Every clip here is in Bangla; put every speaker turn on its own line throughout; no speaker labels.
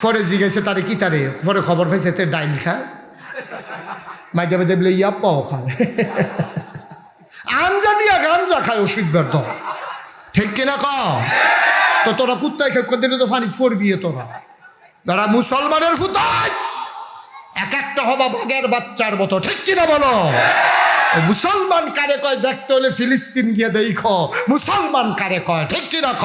পরে জিজ্ঞেসে তারে কি তারে পরে খবর পাইছে তে ডাইল খায় মাইকে বেদে বলে ইয়াপ্পাও খায় আঞ্জা দিয়া গাঞ্জা খায় ওষুধ তো ঠিক কিনা ক তো তোরা কুত্তায় খেয়ে দিলে তো ফানি পড়বি তোরা যারা মুসলমানের ফুতায় এক একটা হবা বাঘের বাচ্চার মতো ঠিক কিনা বলো মুসলমান কারে কয় দেখতে হলে ফিলিস্তিন গিয়ে দেখ মুসলমান কারে কয় ঠিক কিনা ক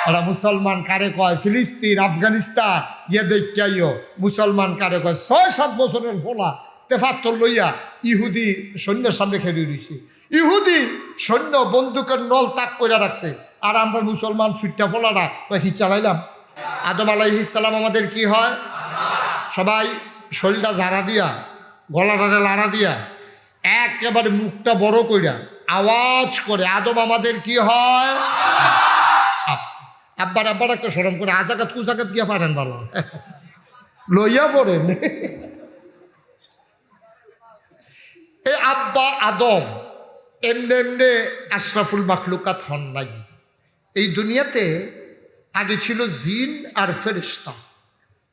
ওরা মুসলমান কারে কয় ফিলিস্তিন আফগানিস্তান গিয়ে দেখাইও মুসলমান কারে কয় ৬-৭ বছরের ফোলা তেফাত্তর লইয়া ইহুদি সৈন্যের সামনে খেলে দিয়েছে ইহুদি সৈন্য বন্দুকের নল তাক করে রাখছে আর আমরা মুসলমান সুইটটা ফোলাটা কি চালাইলাম আদম আলাইহিস সালাম আমাদের কি হয় সবাই শরীরটা ঝাড়া দিয়া গলাটারে লাড়া দিয়া একেবারে মুখটা বড় কইরা আওয়াজ করে আদম আমাদের কি হয় আব্বার আব্বার একটা সরম করে আজাকাত কুজাকাত গিয়া পারেন ভালো লইয়া পড়েন এই আব্বা আদম এমনি এমনি আশরাফুল মাখলুকাত হন নাই এই দুনিয়াতে আগে ছিল জিন আর ফেরেশতা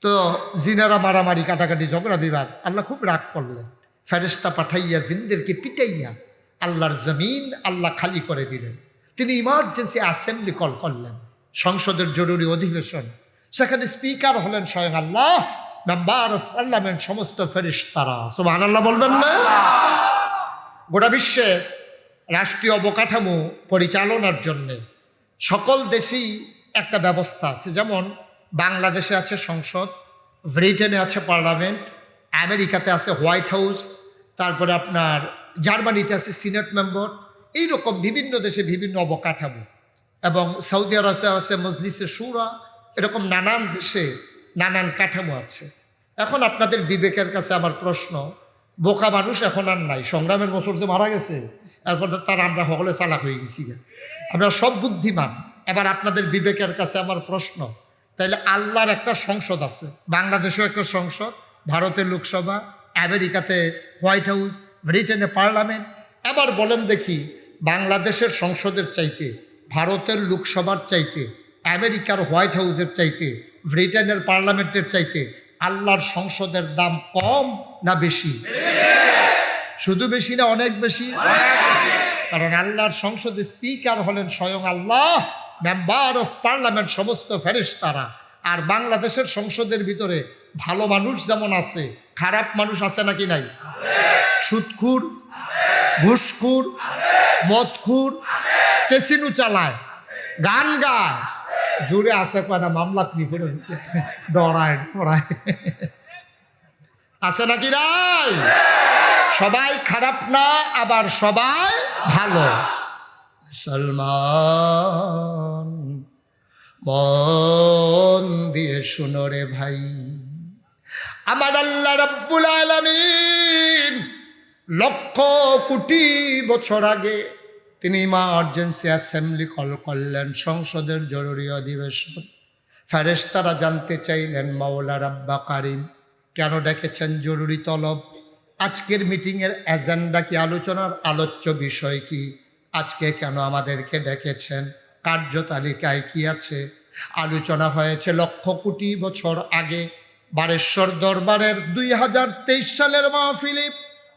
তো জিনারা মারামারি কাটাকাটি ঝগড়া বিবাদ আল্লাহ খুব রাগ করলেন ফেরেশতা পাঠাইয়া জিনদেরকে পিটাইয়া আল্লাহর জমিন আল্লাহ খালি করে দিলেন তিনি ইমার্জেন্সি অ্যাসেম্বলি কল করলেন সংসদের জরুরি অধিবেশন সেখানে স্পিকার হলেন স্বয়ং আল্লাহ মেম্বার অফ পার্লামেন্ট সমস্ত ফেরেশতারা সুবহানাল্লাহ বলবেন না গোটা বিশ্বে রাষ্ট্রীয় অবকাঠামো পরিচালনার জন্যে সকল দেশেই একটা ব্যবস্থা আছে যেমন বাংলাদেশে আছে সংসদ ব্রিটেনে আছে পার্লামেন্ট আমেরিকাতে আছে হোয়াইট হাউস তারপরে আপনার জার্মানিতে আছে সিনেট মেম্বার এইরকম বিভিন্ন দেশে বিভিন্ন অবকাঠামো এবং সৌদি আরবে আছে মজলিসে শুরা এরকম নানান দেশে নানান কাঠামো আছে এখন আপনাদের বিবেকের কাছে আমার প্রশ্ন বোকা মানুষ এখন আর নাই সংগ্রামের বছর যে মারা গেছে এরপর তার আমরা সকলে চালাক হয়ে গেছি আমরা সব বুদ্ধিমান এবার আপনাদের বিবেকের কাছে আমার প্রশ্ন তাইলে আল্লাহর একটা সংসদ আছে বাংলাদেশেও একটা সংসদ ভারতের লোকসভা আমেরিকাতে হোয়াইট হাউস ব্রিটেনে পার্লামেন্ট এবার বলেন দেখি বাংলাদেশের সংসদের চাইতে ভারতের লোকসভার চাইতে আমেরিকার হোয়াইট হাউসের চাইতে ব্রিটেনের পার্লামেন্টের চাইতে আল্লাহর সংসদের দাম কম না বেশি শুধু বেশি না অনেক বেশি কারণ আল্লাহর সংসদে স্পিকার হলেন স্বয়ং আল্লাহ মেম্বার অফ পার্লামেন্ট সমস্ত ফেরেশতারা আর বাংলাদেশের সংসদের ভিতরে ভালো মানুষ যেমন আছে খারাপ মানুষ আছে নাকি নাই সুদখুর ঘুষখুর মদখুর কেসিনো চালায় গান গায় জোরে আছে কয়না মামলাত নি ফেরে ডরায় আছে নাকি নাই সবাই খারাপ না আবার সবাই ভালো মুসলমান মন দিয়ে শুনো রে ভাই আমার আল্লাহ রাব্বুল আলামিন লক্ষ কোটি বছর আগে তিনি ইমার্জেন্সি অ্যাসেম্বলি কল করলেন সংসদের জরুরি অধিবেশন ফেরেশতারা জানতে চাইলেন মাওলা রাব্বা কারিম কেন ডেকেছেন জরুরি তলব আজকের মিটিংয়ের এজেন্ডা কি আলোচনার আলোচ্য বিষয় কি আজকে কেন আমাদেরকে ডেকেছেন কার্যতালিকায় কি আছে আলোচনা হয়েছে লক্ষ কোটি বছর আগে বারেশ্বর দরবারের 2023 সালের মাহফিলে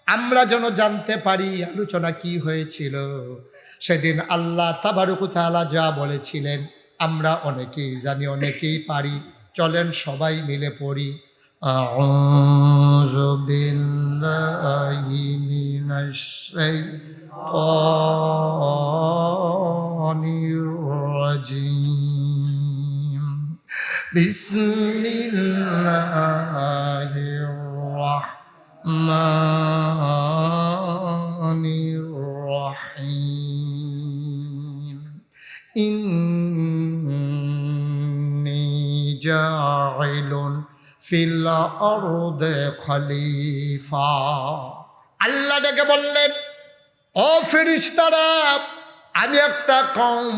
আমরা যেন জানতে পারি আলোচনা কি হয়েছিল সেদিন আল্লাহ তাবারক ওয়া তাআলা যা বলেছিলেন আমরা অনেকেই জানি অনেকেই পারি চলেন সবাই মিলে পড়ি আউযু বিল্লাহি মিনাশ শাইতানির রাজিম বিসমিল্লাহির রাহমানির রাহিম ইন্নী জাইলুন ফিল আরদে খলিফা আল্লাহ ডেকে বললেন ও ফেরেশতারা আমি একটা কওম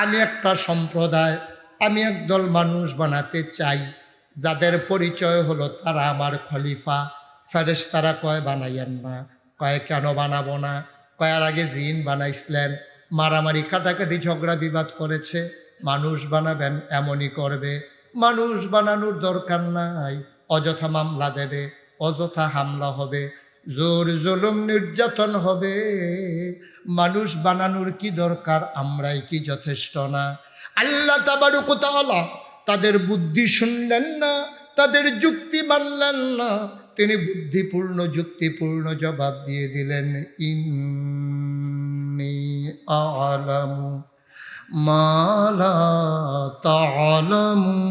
আমি একটা সম্প্রদায় আমি একদল মানুষ বানাতে চাই যাদের পরিচয় হলো তারা আমার খলিফা ফেরেশতারা কয় বানাইয়েন না কয় কেন বানাবো না কয়ার আগে জিন বানাইছিলেন মারামারি কাটাকাটি ঝগড়া বিবাদ করেছে মানুষ বানাবেন এমনই করবে মানুষ বানানোর দরকার নাই। অযথা মামলা দেবে, অযথা হামলা হবে, জোর জুলুম নির্যাতন হবে। মানুষ বানানোর কি দরকার? আমরাই কি যথেষ্ট না? আল্লাহ তাবারক ওয়া তাআলা তাদের বুদ্ধি শুনলেন না, তাদের যুক্তি মানলেন না। তিনি বুদ্ধিপূর্ণ যুক্তিপূর্ণ জবাব দিয়ে দিলেন, ইন্নী আ'লামু মা লা তা'লামুন।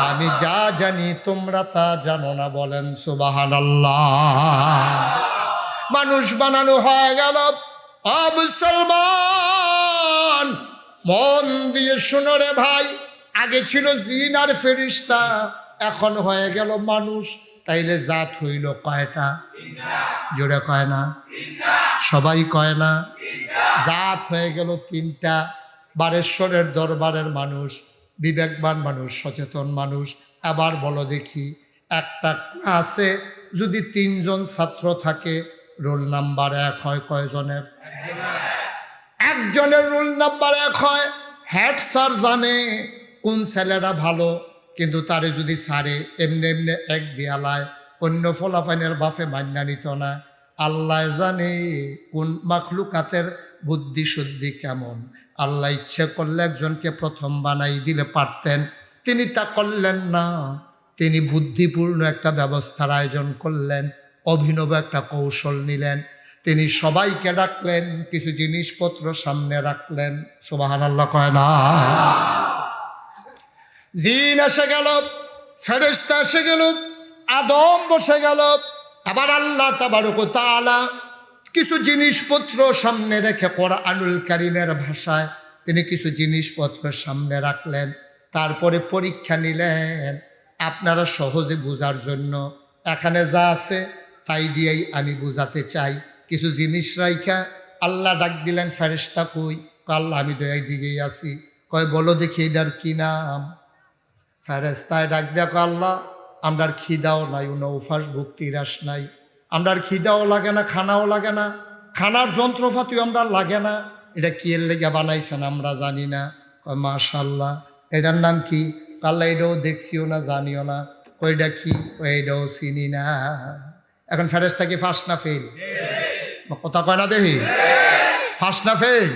আমি যা জানি তোমরা তা জানো না। বলেন সুবহানাল্লাহ। মানুষ বানানো হয়ে গেল। মুসলমান মন দিয়ে শুনো রে ভাই, আগে ছিল জিন আর ফেরেশতা, এখন হয়ে গেল মানুষ। তাইলে জাত হইল কয়টা? জোরে কয় না? সবাই কয় না? জাত হয়ে গেল তিনটা। বারেশ্বরের দরবারের মানুষ, বিবেকবান মানুষ, সচেতন মানুষ। আবার বলো দেখি, একটা ক্লাসে যদি 3 জন ছাত্র থাকে, রোল নাম্বার 1 হয় কয়জনের? একজনের রোল নাম্বার 1 হয়। হেড স্যার জানে কোন ছেলেরা ভালো, কিন্তু তারে যদি সারে এমনি এমনি এক দেয়ালায়, অন্য ফলাফাইনের বাফে মান্যা নিত না। আল্লাহ জানে কোন মাখলুকাতের বুদ্ধি শুদ্ধি কেমন। আল্লাহ ইচ্ছে করলে একজনকে প্রথম বানাই দিলে পারতেন, তিনি তা করলেন না। তিনি বুদ্ধিপূর্ণ একটা ব্যবস্থার আয়োজন করলেন, অভিনব একটা কৌশল নিলেন। তিনি সবাইকে ডাকলেন, কিছু জিনিসপত্র সামনে রাখলেন। সুবহানাল্লাহ কয় না? জিন এসে গেল, ফেরেশতা এসে গেল, আদম বসে গেল। আবার আল্লাহ তাবারক ওয়া তাআলা কিছু জিনিসপত্র সামনে রেখে, কোরআনুল কারীমের ভাষায় তিনি কিছু জিনিসপত্র সামনে রাখলেন। তারপরে পরীক্ষা নিলেন আপনারা সহজে বোঝার জন্য। এখানে যা আছে তাই দিয়েই আমি বোঝাতে চাই। কিছু জিনিস রাইখা আল্লাহ ডাক দিলেন, ফেরেশতা কই? আল্লাহ আমি তো একদিকেই আছি। কয় বলো দেখি এটার কি নাম? ফেরেশতায় ডাক দেখো, আল্লাহ আমরার খিদাও নাই, নৌফাস ভক্তি রাস নাই, আমরার খিদাও লাগে না, খানাও লাগে না, খানার যন্ত্রপাতিও আমরা লাগে না। এটা কি এর লেগে বানাইছেন আমরা জানি না। কয় মাশাআল্লাহ। এটার নাম কি? আল্লাহ এটাও দেখছিও না, জানিও না। কয়টা কি? এটাও চিনি না। এখন ফেরেশতা কি ফার্স্ট না ফেল? কথা কয় না দেখি, ফার্স্ট না ফেল?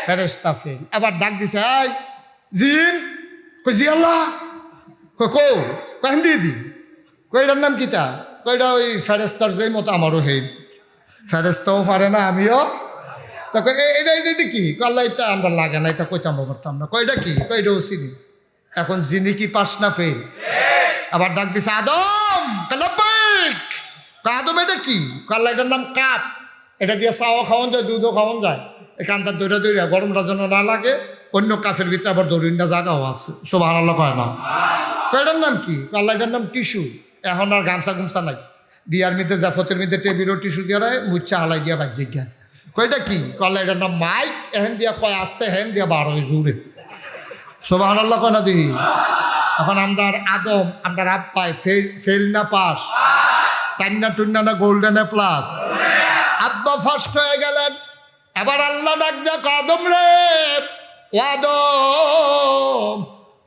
ফেরেশতা ফেল। আবার ডাক দিছে, এই জিন। কই জি আল্লাহ। কহেন দিদি কইটার নাম কিতা? কইটা ওই ফেরেস্তার যেই মতো আমারও হেই, ফেরেস্তাও পারে না আমিও। তা এটা এটা কি? আল্লাহ এটা আমরা লাগে না, এটা কইতাম পারতাম না। কয়টা কি? কয়টাও চিনি। এখন জিনি কি পাস না ফেল? আবার ডাক দিছে, আদম কালাব্বাইক। আদম এটা কি? আল্লাহ এটার নাম কাপ। এটা দিয়ে চাও খাওয়ান যায়, দুধও খাওয়ান যায়। এখানটা দৌড়া দৌড়া গরমটা যেন না লাগে। অন্য কাফের ভিতরে আবার দৌড়িনা জায়গাও আছে। সুবহানাল্লাহ কয় না? কয়টার নাম কি? আল্লাহ এটার নাম টিস্যু। এখন আর গামছা গুমছা নাই। বিয়ার মধ্যে জাফতের মধ্যে টেবিলও টিস্যু দিয়ে রায়, মুচ্ছা হালাই দিয়া বাজ্যে জ্ঞান। কয়টা কি? আল্লাহ এটার নাম মাইক। এহেন দিয়া কয় আসতে, হেন দিয়া বার হয় জোরে। সুবহানাল্লাহ কয় না দিহি? এখন আমরার আদম, আমরার আব্বাই ফেল না পাস? টান্না টুন্না না গোল্ডেনে প্লাস? আব্বা ফার্স্ট হয়ে গেলেন। এবার আল্লাহ ডাক দেখ, আদম রে, ও আদম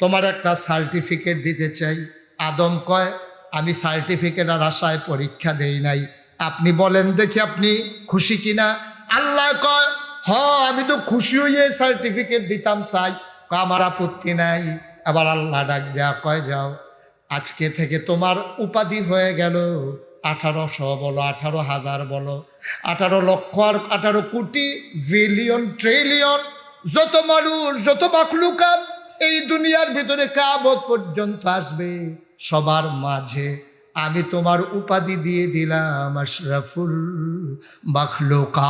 তোমার একটা সার্টিফিকেট দিতে চাই। আদম কয়, আমি সার্টিফিকেট আর আশায় পরীক্ষা দেই নাই, আপনি বলেন দেখি আপনি খুশি কিনা। আল্লাহ কয়, হ আমি তো খুশি হয়ে সার্টিফিকেট দিতাম চাই, আমার আপত্তি নাই। আবার আল্লাহ ডাক দেয়া কয়, যাও আজকে থেকে তোমার উপাধি হয়ে গেল 1800 বলো, 18,000 বলো, 18 লক্ষ আর 18 কোটি, বিলিয়ন, ট্রিলিয়ন, যত মানুষ যত মাখলুকাত এই দুনিয়ার ভিতরে কিয়ামত পর্যন্ত আসবে, সবার মাঝে আমি তোমার উপাধি দিয়ে দিলাম আশরাফুল মাখলুকাত।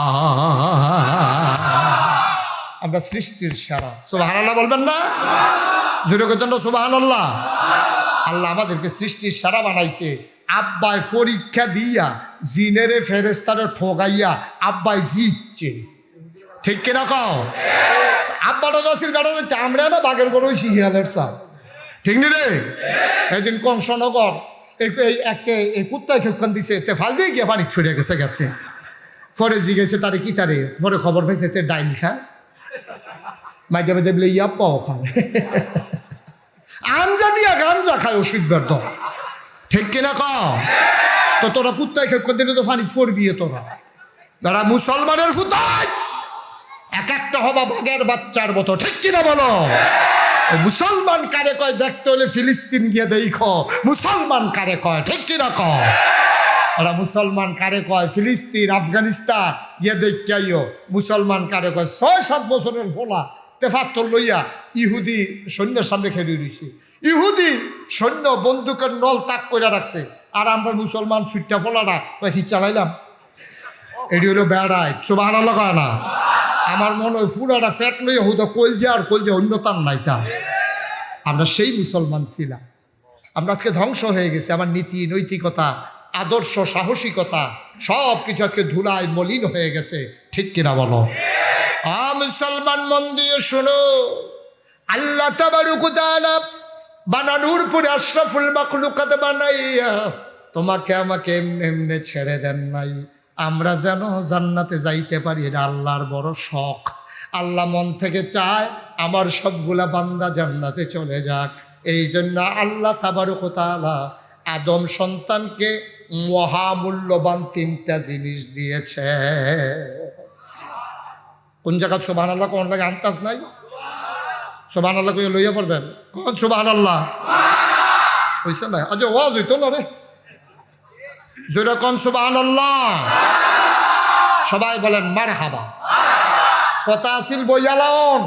আমরা সৃষ্টির সেরা। সুবহানাল্লাহ বলবেন না? জোরে কথা না সুবহানাল্লাহ। আল্লাহ আমাদেরকে সৃষ্টির সেরা বানাইছে। আব্বাই পরীক্ষা দিয়া জিনেরে ফেরেস্তারে ঠগাইয়া আব্বাই জিতছে। ঠিক কিনা কও? আব্বাটা দাসির গাড়া যাচ্ছে, আমরা না বাঘের গরু শিয়ালের সা। ঠিক নি রে? একদিন কংসনগর এই কুত্তায় খেপখান দিছে, এতে ফাল দিয়ে গিয়ে পানি ফিরে গেছে গাতে। পরে জিগেছে তারে কি তারে, পরে খবর পাইছে এতে ডাইল খা। মাইকে বেঁধে বলে ইয়াপ্পাও খায় আঞ্জা দিয়া গাঞ্জা খায় ওষুধ দল ঠিক কিনা ক তো তোরা কুত্তায় খেয়ে দিলে তো ফানি পড়বি তোরা যারা মুসলমানের ফুতায় এক একটা হবা বাঘের বাচ্চার মতো ঠিক কিনা বলো মুসলমান কারে কয় দেখতে হলে ফিলিস্তিন গিয়ে দেখ মুসলমান কারে কয় ঠিক কিনা ক ওরা মুসলমান কারে কয় ফিলিস্তিন আফগানিস্তান গিয়ে দেখাইও মুসলমান কারে কয় ৬-৭ বছরের ফোলা তেফাত্তর লইয়া ইহুদি সৈন্যের সামনে খেলে রয়েছে ইহুদি সৈন্য বন্দুকের নল তাক করে রাখছে আর আমরা মুসলমান সুইটটা ফোলাটা কি চালাইলাম এটি হলো বেড়ায় সুবহানাল্লাহ কয় না আমার মনে হয় পুরাটা ফ্যাট লইয়া হতো কলজা আর কলজা অন্যতার নাই তা আমরা সেই মুসলমান ছিলাম আমরা আজকে ধ্বংস হয়ে গেছি আমার নীতি নৈতিকতা আদর্শ সাহসিকতা সব কিছু আজকে ধুলায় মলিন হয়ে গেছে ঠিক কিনা বলো মুসলমান মন দিয়ে শোনো আল্লাহ তাবারক ওয়া তাআলা বানানোর পরে আশরাফুল মাখলুকাত বানাইয়া তোমাকে আমাকে এমনি ছেড়ে দেন নাই আমরা যেন জান্নাতে যাইতে পারি এটা আল্লাহর বড় শখ আল্লাহ মন থেকে চায় আমার সবগুলা বান্দা জান্নাতে চলে যাক এই জন্য আল্লাহ তাবারক ওয়া তাআলা আদম সন্তানকে মহামূল্যবান 3টা জিনিস দিয়েছে কোন জায়গা সুবহানাল্লাহ কোন লাগে আন্তাজ নাই সুবহানাল্লাহ কই লইয়া পড়বেন কোন সুবহানাল্লাহ হইছে না আজ ওয়াজ হইতো না রে জোরে কোন সুবহানাল্লাহ সবাই বলেন মারহাবা কথা আসিল বইয়ালাম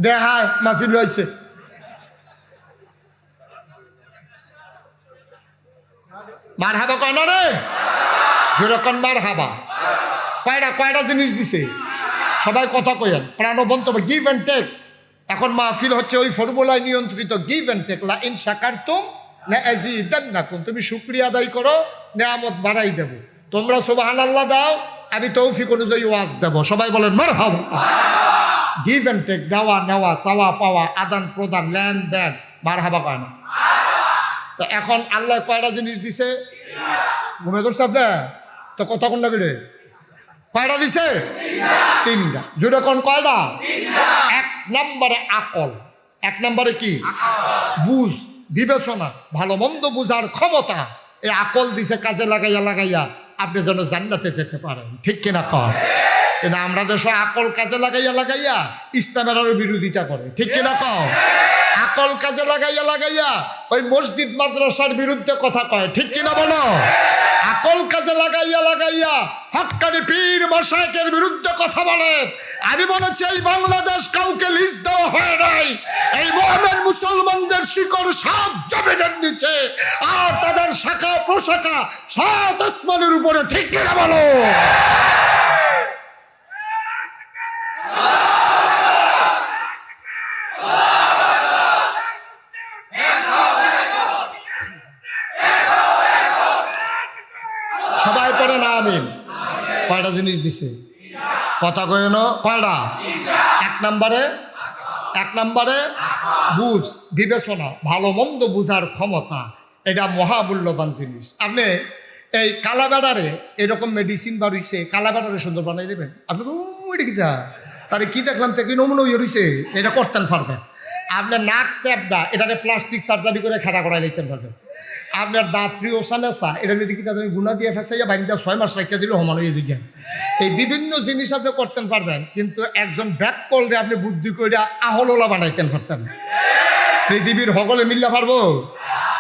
দেহায় মাহফিল হইছে মারহাবা কয় না রে জোরে কোন মারহাবা কয়টা জিনিস দিছে সবাই কথা কইেন প্রাণবন্ত গিভ অ্যান্ড টেক এখন মাহফিল হচ্ছে ওই ফর্মুলায় নিয়ন্ত্রিত গিভ অ্যান্ড টেক লা ইন শাকারতুম লা আযীদান্নাকুম তুমি শুকরিয়া আদায় করো নিয়ামত বাড়াই দেব তোমরা সুবহানাল্লাহ দাও আমি তৌফিক অনুযায়ী ওয়াজ দেব সবাই বলেন মারহাবা গিভ অ্যান্ড টেক দেওয়া নেওয়া চাওয়া পাওয়া আদান প্রদান লেনদেন মারহাবা কয় না তো এখন আল্লাহ কয়টা জিনিস দিছে ঘুমে ধরছে আপনার তো কথা কোন লাগে কয়টা দিছে 3টা জোরে কোন কয়টা 1 নম্বরে আকল 1 নম্বরে কি বুঝ বিবেচনা ভালো মন্দ বুঝার ক্ষমতা এই আকল দিছে কাজে লাগাইয়া আপনি যেন জান্নাতে যেতে পারেন ঠিক কিনা কর কিন্তু আমরা দেশে আকল কাজে লাগাইয়া ইসলামের আরো বিরোধিতা করে ঠিক কিনা কর আকল কাজে লাগাইয়া ওই মসজিদ মাদ্রাসার বিরুদ্ধে কথা কয় ঠিক কিনা বলো আকল কাজে লাগাইয়া হক্কানি পীর মাশায়েখের বিরুদ্ধে কথা বলে আমি বলেছি এই বাংলাদেশ কাউকে লিজ দেওয়া হয় নাই এই মুমিন মুসলমানদের শিকড় সব জমিনের নিচে আর তাদের শাখা প্রশাখা সাত আসমানের উপরে ঠিক কিনা বলো সবাই পড়ে না আমিন কয়টা জিনিস দিছে কথা কয় না কয়টা 1 নম্বরে বুঝ বিবেচনা ভালো মন্দ বুঝার ক্ষমতা এটা মহামূল্যবান জিনিস আপনি এই কালাবেড়ারে এরকম মেডিসিন বাড়িছে কালাবেড়ারে সুন্দর বানাই দেবেন আপনি ওইটা কি তারে কি দেখলাম থেকে নমুনা ইয়ে রয়েছে এটা করতেন পারবেন আপনার নাক স্যাপটা এটাকে প্লাস্টিক সার্জারি করে খেলা করাই নিতে পারবেন আপনার দাঁতরি ওসানেসা এটা নিয়ে কি তাদের গুণা দিয়ে ফেসাইয়া বাইন্দা 6 মাস রাখিয়া দিলে সমান হয়ে জিজ্ঞান এই বিভিন্ন জিনিস আপনি করতেন পারবেন কিন্তু একজন ব্যাক করলে আপনি বুদ্ধি করে আহলোলা বানাইতেন পারতেন পৃথিবীর হগলে মিল্লা পারবো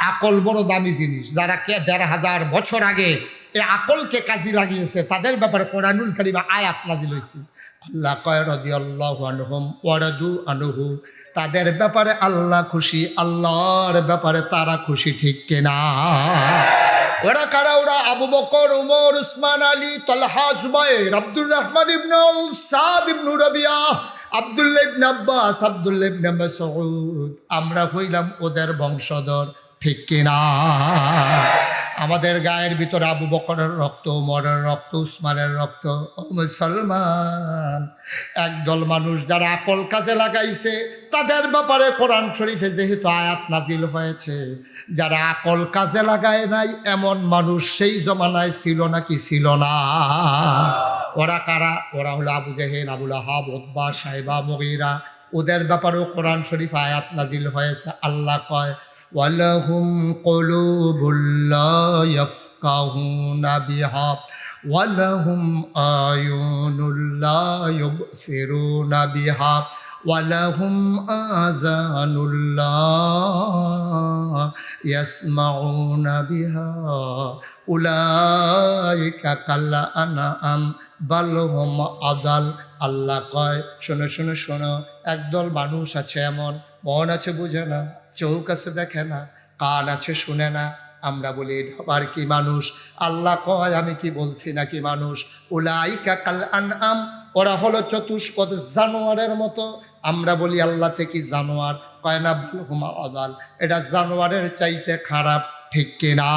আকল বড় দামি জিনিস যারা ১,৫০০ বছর আগে এই আকলকে কাজে লাগিয়েছে তাদের ব্যাপারে কোরআনুল কারীমে আয়াত নাজিল হয়েছে আল্লাহ কয় রাদিয়াল্লাহু আনহুম ওয়া রাদু আনহু তাদের ব্যাপারে আল্লাহ খুশি আল্লাহর ব্যাপারে তারা খুশি ঠিক কিনা ওরা কারা ওরা আবু বকর ওমর উসমান আলী তালহা জুবাইর আব্দুর রহমান ইবনে আউফ সাদ ইবনে রাবিয়া আব্দুল্লাহ ইবনে আব্বাস আব্দুল্লাহ ইবনে মাসউদ আমরা হইলাম ওদের বংশধর ঠিক কিনা আমাদের গায়ের ভিতরে আবু বকরের রক্ত ওমরের রক্ত উসমানের রক্ত ও মুসলমান একদল মানুষ যারা আকল কাজে লাগাইছে তাদের ব্যাপারে কোরআন শরীফে যেহেতু আয়াত নাজিল হয়েছে যারা আকল কাজে লাগায় নাই এমন মানুষ সেই জমানায় ছিল নাকি ছিল না ওরা কারা? ওরা হলো আবু জেহেল, আবুল আহাব, উতবা, সাইবা, মুগীরা। ওদের ব্যাপারেও কোরআন শরীফ আয়াত নাজিল হয়েছে। আল্লাহ কয় ওয়ালাহুম কুলুবুল লা ইয়াফকাহুনা বিহা ওয়ালাহুম আয়ুনুল লা ইউবসিরুনা বিহা ওয়ালাহুম আযানুল লা ইয়াসমাউনা বিহা উলাইকা কাল আনআম বাল হুম আদাল। আল্লাহ কয় শোনো শোনো শোনো, একদল মানুষ আছে এমন, মন আছে বুঝে না, চোখ আছে দেখে না, কান আছে শুনে না। আমরা বলি আবার কি মানুষ? আল্লাহ কয় আমি কি বলছি নাকি মানুষ? উলাইকা কাল আনআম, ওরা হলো চতুষ্পদ জানোয়ারের মতো। আমরা বলি আল্লাহ থেকে জানোয়ার, কয় না বাল হুম আদাল, এটা জানোয়ারের চাইতে খারাপ। ঠিক কিনা?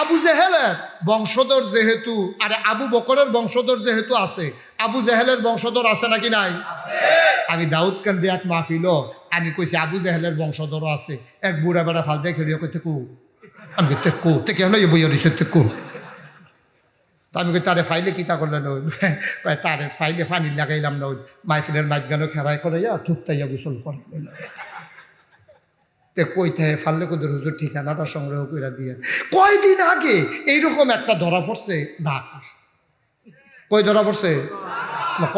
আবু জেহেলের বংশধর যেহেতু, আরে আবু বকরের বংশধর যেহেতু আছে, আবু জেহেলের বংশধর আছে নাকি নাই? আমি দাউদ কান্দি এক মাহফিল, আমি কইছি আবু জেহেলের বংশধরও আছে। এক বুড়া বেড়া ফাল দিয়ে খেলিও কই তেকু, আমি তেকু থেকে বইয়া দিছে তেকু। তা আমি কই তারে ফাইলে কিতা করলেন? ওই তারে ফাইলে পানি লাগাইলাম না, ওই মাহফিলের মাঝখানে খেরাই করে থুপতাইয়া গোসল করে কইতে ফাললে কোদের হুজুর ঠিকানাটা সংগ্রহ করে দিয়ে। কয়দিন আগে এইরকম একটা ধরা পড়ছে ঢাকা। কই ধরা পড়ছে?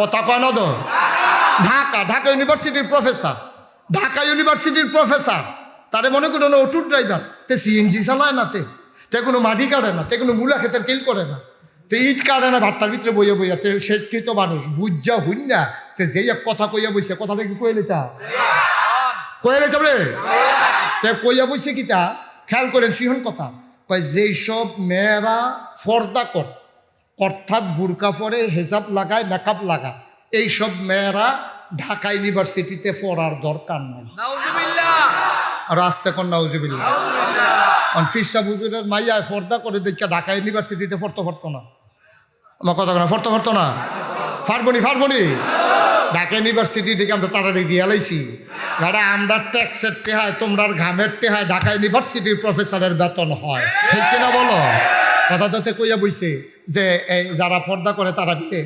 কথা কয় না তো। ঢাকা, ঢাকা ইউনিভার্সিটির প্রফেসর, ঢাকা ইউনিভার্সিটির প্রফেসর। তারে মনে করো না অটুট ড্রাইভার, তে সিএনজি চালায় না, তে কোনো মাটি কাটে না, তে কোনো মূলা ক্ষেতের কিল করে না, তে ইট কাটে না, ভাট্টার ভিতরে বইয়া বইয়া, তে শিক্ষিত মানুষ বুঝা হইন না, তে যেই এক কথা কইয়া বইছে, কথাটা কি কয়ে লিতা কয়ে লিতা বলে তে কইয়া বইছে কিতা খেয়াল করেন সিহন কথা কয়, যেই সব মেয়েরা ফর্দা কর, অর্থাৎ বুরকা পরে, হেজাব লাগায়, মেকআপ লাগায়, এইসব মেয়েরা ঢাকা ইউনিভার্সিটিতে পড়ার দরকার নাই। আর আসতে কোন নাউজুবিল্লাহ। ফিরসা হুজুরের মাইয়া ফর্দা করে দেখা ঢাকা ইউনিভার্সিটিতে পড়তো না। আমার কথা না, পড়তো না, ফারবনি ঢাকা ইউনিভার্সিটি থেকে আমরা তাড়াতাড়ি দিয়ে লাইছি। দাদা আমরা ট্যাক্সের টেহায়, তোমরার ঘামের টেহায় ঢাকা ইউনিভার্সিটির প্রফেসরের বেতন হয়। ঠিক কিনা বলো? কথা যাতে কইয়া বইছে যে এই যারা পর্দা করে তারা দিতে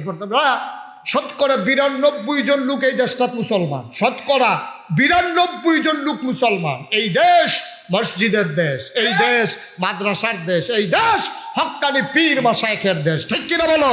শতকরা 92 জন লোক এই দেশটা মুসলমান, শতকরা 92 জন লোক মুসলমান। এই দেশ মসজিদের দেশ, এই দেশ মাদ্রাসার দেশ, এই দেশ হক্কানি পীর মাশায়েখের দেশ। ঠিক কিনা বলো?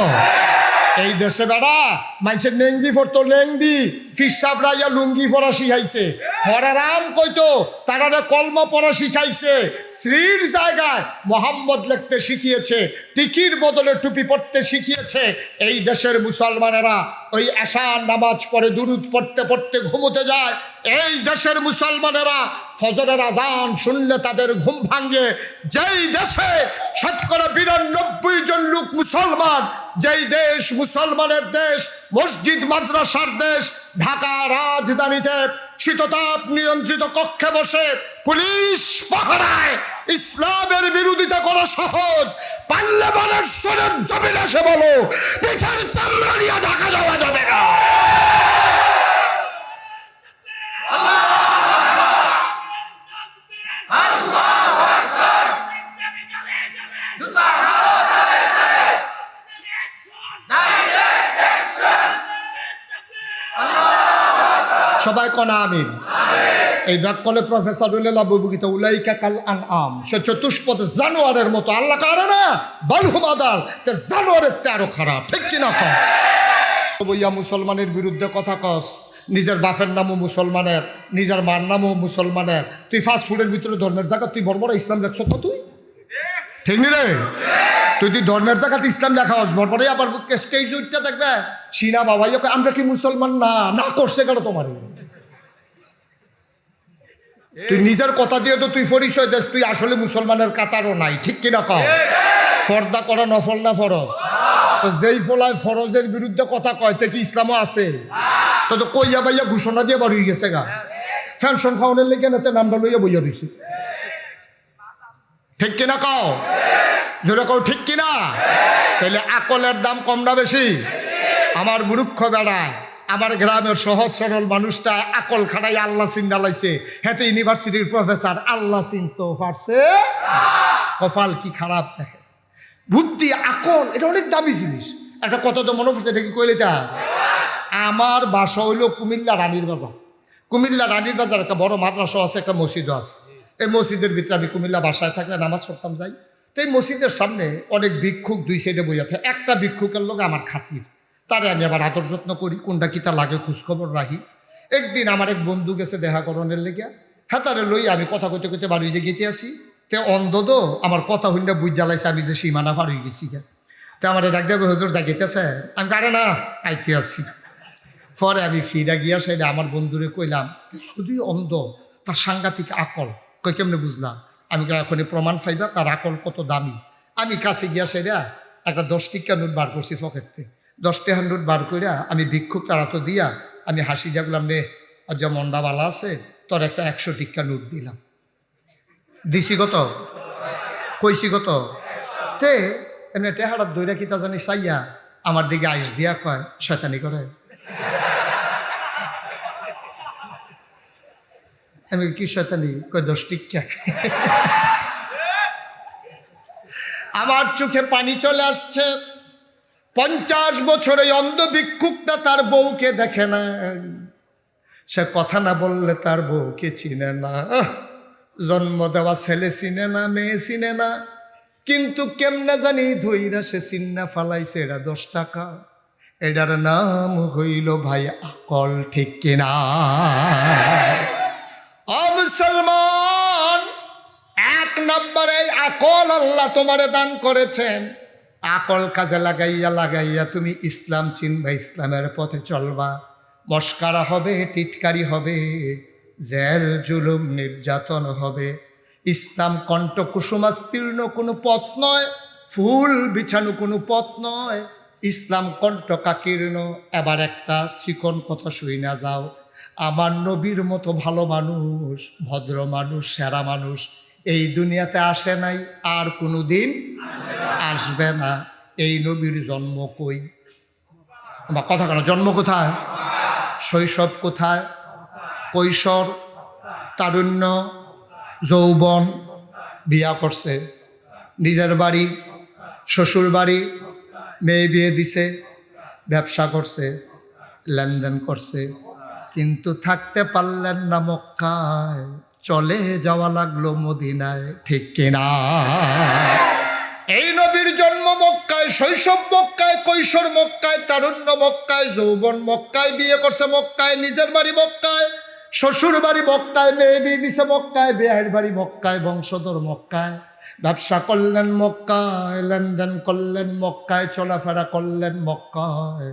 এই দেশে বেড়া মানুষের নেংদি পড়তো, লেংদি ফিসাবরা ইয়া লুঙ্গি পরা শিখাইছে, হরারাম কইতো তারা কলমা পড়া শিখাইছে, শ্রীর জায়গায় মোহাম্মদ লিখতে শিখিয়েছে, টিকির বদলে টুপি পড়তে শিখিয়েছে। এই দেশের মুসলমানেরা ওই এশার নামাজ পড়ে দুরুদ পড়তে পড়তে ঘুমোতে যায়। এই দেশের মুসলমানেরা ফজরের আজান শুনলে তাদের ঘুম ভাঙে। যেই দেশে শতকরা 92 জন লোক মুসলমান, যেই দেশ মুসলমানের দেশ, মসজিদ মাদ্রাসার দেশ, ঢাকা রাজধানীতে শীততাপ নিয়ন্ত্রিত কক্ষে বসে পুলিশ পাহারায় ইসলামের বিরোধিতা করা সহজ। পারলে বানেশ্বরের জমিন এসে বলো পিঠের চামড়া নিয়ে ঢাকা যাওয়া যাবে না। সবাই কনা আমিন। এই ব্যাকলে প্রফেসর উল্লাহিত উলাইকা কাল আনআম, সে চতুষ্পদ জানোয়ারের মতো। আল্লাহ কারে না বালহুম আদাল, তে জানোয়ারের তেরো খারাপ। ঠিক কিনা কম বইয়া মুসলমানের বিরুদ্ধে কথা কস, নিজের বাপের নামও মুসলমানের, নিজের মার নামও মুসলমানের। তুই ফাস্ট ফুডের ভিতরে ধর্মের জায়গা তুই বড় বড় ইসলাম দেখছ তো তুই? ঠিক নি রে? তুই ধর্মের জায়গাতে ইসলাম লেখা হস, বড় আবার স্টেজ উঠতে দেখবে সিনা বাবাই আমরা কি মুসলমান না না করছে কেন তোমার? তুই নিজের কথা দিয়ে তো তুই পরিচয় দেশ তুই আসলে মুসলমানের কাতারও নাই। ঠিক কিনা কও? ফর্দা করা নফল না ফরজ? তো যেই ফলায় ফরজের বিরুদ্ধে কথা কয় তে কি ইসলামও আছে? তো তো কইয়া বাইয়া ঘোষণা দিয়ে বাড়ি গেছে গা, ফ্যানশন খাওয়ানোর লেগে না নামটা লইয়া বইয়া দিছে। ঠিক কিনা কও? জোরে কও ঠিক কিনা? তাহলে আকলের দাম কম না বেশি? আমার মূর্খ বেড়ায় আমার গ্রামের সহজ সরল মানুষটা আকল খাটাই আল্লাহ চিন্তা লাইছে, হেতে ইউনিভার্সিটির প্রফেসর আল্লাহ চিনতে পারছে। কপাল কি খারাপ দেখে। বুদ্ধি আকল এটা অনেক দামি জিনিস। একটা কথা তো মনে পড়ছে, এটা কি কইলে তা? আমার বাসা হইল কুমিল্লা রানীর বাজার। কুমিল্লা রানীর বাজার একটা বড় মাদ্রাসা আছে, একটা মসজিদও আছে। এই মসজিদের ভিতরে আমি কুমিল্লা বাসায় থাকলে নামাজ পড়তাম যাই। তো এই মসজিদের সামনে অনেক ভিক্ষুক দুই সাইডে বইয়া থাকে। একটা ভিক্ষুকের লোক আমার খাতির, তারে আমি আবার আদর যত্ন করি, কোনটা কিতা লাগে খোঁজখবর রাখি। একদিন আমার এক বন্ধু গেছে দেখা করণের লেগে, হাতারে লই আমি কথা কইতে কইতে বাড়ি যে গেতে আসি। তে অন্ধ তো আমার কথা হইনা বুঝ জ্বালাইছে আমি যে সীমানা পার হয়ে গেছি। তো আমার ডাক দেবে, হুজুর জাগিতেছে? আমি কারে না আইতে আসছি। পরে আমি ফিরা গিয়া সেটা আমার বন্ধুরে কইলাম, শুধুই অন্ধ, তার সাংঘাতিক আকল। কই কেমনে বুঝলাম? আমি এখনই প্রমাণ পাইবা তার আকল কত দামি। আমি কাছে গিয়া সেটা একটা 10 টিকা নোট বার করছি পকেটতে। 10 টাকার নোট বার কইরা আমি ভিক্ষুক তারা তো দিয়া আমি হাসি দিয়া বললাম, রে যা মন্ডা বালা আছে, তোর একটা 100 টিকা নোট দিলাম। দিছি কত? কইছি কত? তে এমনি টেহারা দইরা কিতা জানি চাইয়া আমার দিকে আইস দিয়া কয়, শয়তানি করে। আমি কি শয়তানি? কয় 10 টিকা। আমার চোখে পানি চলে আসছে। 50 বছরে অন্ধ ভিক্ষুকটা তার বউকে দেখে না, সে কথা না বললে তার বউকে চিনে না, জন্ম দেওয়া ছেলে চিনে না, মেয়ে চিনে না, কিন্তু কেমনে জানি ধইরা সে চিন্না ফালাইছে এটা 10 টাকা। এটার নাম হইল ভাই আকল, ঠিক কিনা? মুসলমান, 1 নম্বরে আকল আল্লাহ তোমারে দান করেছেন। আকল কাজে লাগাইয়া তুমি ইসলাম চিনবা, ইসলামের পথে চলবা। মস্কারা হবে, টিটকারি হবে, জেল জুলুম নির্যাতন হবে। ইসলাম কণ্ঠ কুসুমাস্তীর্ণ কোনো পথ নয়, ফুল বিছানো কোনো পথ নয়। ইসলাম কণ্ঠ কাকীর্ণ। এবার একটা চিকন কথা শুই না যাও, আমার নবীর মতো ভালো মানুষ, ভদ্র মানুষ, সেরা মানুষ এই দুনিয়াতে আসে নাই, আর কোনো দিন আসবে না। এই নবীর জন্ম কই? বা কথা কেন, জন্ম কোথায়? শৈশব কোথায়? কৈশোর, তারুণ্য, যৌবন। বিয়া করছে, নিজের বাড়ি, শ্বশুর বাড়ি, মেয়ে বিয়ে দিছে, ব্যবসা করছে, লেনদেন করছে, কিন্তু থাকতে পারলেন না মক্কায়, চলে যাওয়া লাগলো মদিনায়, ঠিক কিনা? এই নবীর জন্ম মক্কায়, শৈশব মক্কায়, কৈশোর মক্কায়, তারুণ্য মক্কায়, যৌবন মক্কায়, বিয়ে করছে মক্কায়, নিজের বাড়ি মক্কায়, শ্বশুর বাড়ি মক্কায়, মেয়ে বিয়ে দিছে মক্কায়, বিয়ের বাড়ি মক্কায়, বংশধর মক্কায়, ব্যবসা করলেন মক্কায়, লেনদেন করলেন মক্কায়, চলাফেরা করলেন মক্কায়।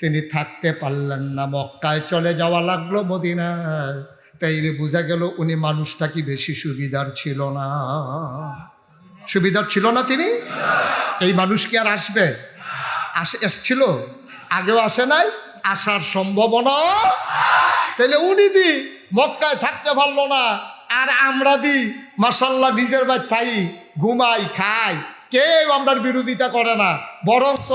তিনি থাকতে পারলেন না মক্কায়, চলে যাওয়া লাগলো মদিনায়। তাই বোঝা গেল উনি মানুষটা কি বেশি সুবিধার ছিল না? সুবিধার ছিল না তিনি? এই মানুষ কি আর আসবে? এসছিল, আগেও আসে নাই, আসার সম্ভাবনা। তাহলে উনি দি মক্কায় থাকতে পারলো না, আর আমরা দি মাশাল্লাহ নিজের বাড়ি থাই, ঘুমাই, খাই, কেউ আমরার বিরোধিতা করে না। বরঞ্চ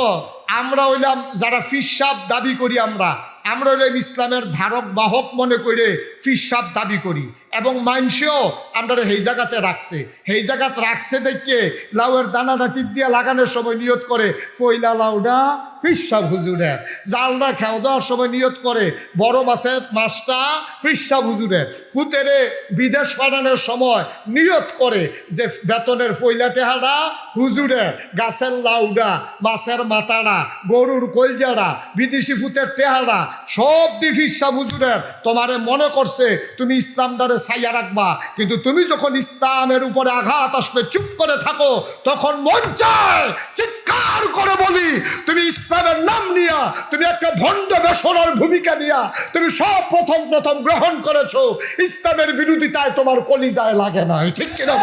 আমরা হইলাম যারা ফিরসাব দাবি করি, আমরা হইলাম ইসলামের ধারক বাহক মনে করে ফিরসাব দাবি করি। এবং মানুষেও আমরা সেই জায়গাতে রাখছে, সেই জায়গাতে রাখছে দেখে লাউয়ের দানাটা টিপ দিয়ে লাগানোর সময় নিয়ত করে ফইলা লাউডা ফিরসাব হুজুরে, জালটা খেও দেওয়ার সময় নিয়ত করে বড় মাছটা ফিরসাব হুজুরে, ফুতেরে বিদেশ পাঠানোর সময় নিয়ত করে যে বেতনের ফইলা টেহারা হুজুরে, গাছের লাউডা, মাছের মাথাড়া, গরুর কলজাড়া, বিদেশি ফুতের টেহারা সব ফিরসাব হুজুরের। তোমারে মনে করছে তুমি ইসলামটারে ছাইয়া রাখবা, কিন্তু তুমি যখন ইসলামের উপরে আঘাত আসলে চুপ করে থাকো, তখন মন চায় চিৎকার করে বলি, তুমি ইসলামের নাম নিয়া, তুমি একটা ভণ্ড বেসরার ভূমিকা নিয়া তুমি সব প্রথম গ্রহণ করেছো। ইসলামের বিরোধিতায় তোমার কলিজায় লাগে না, ঠিক কিনা?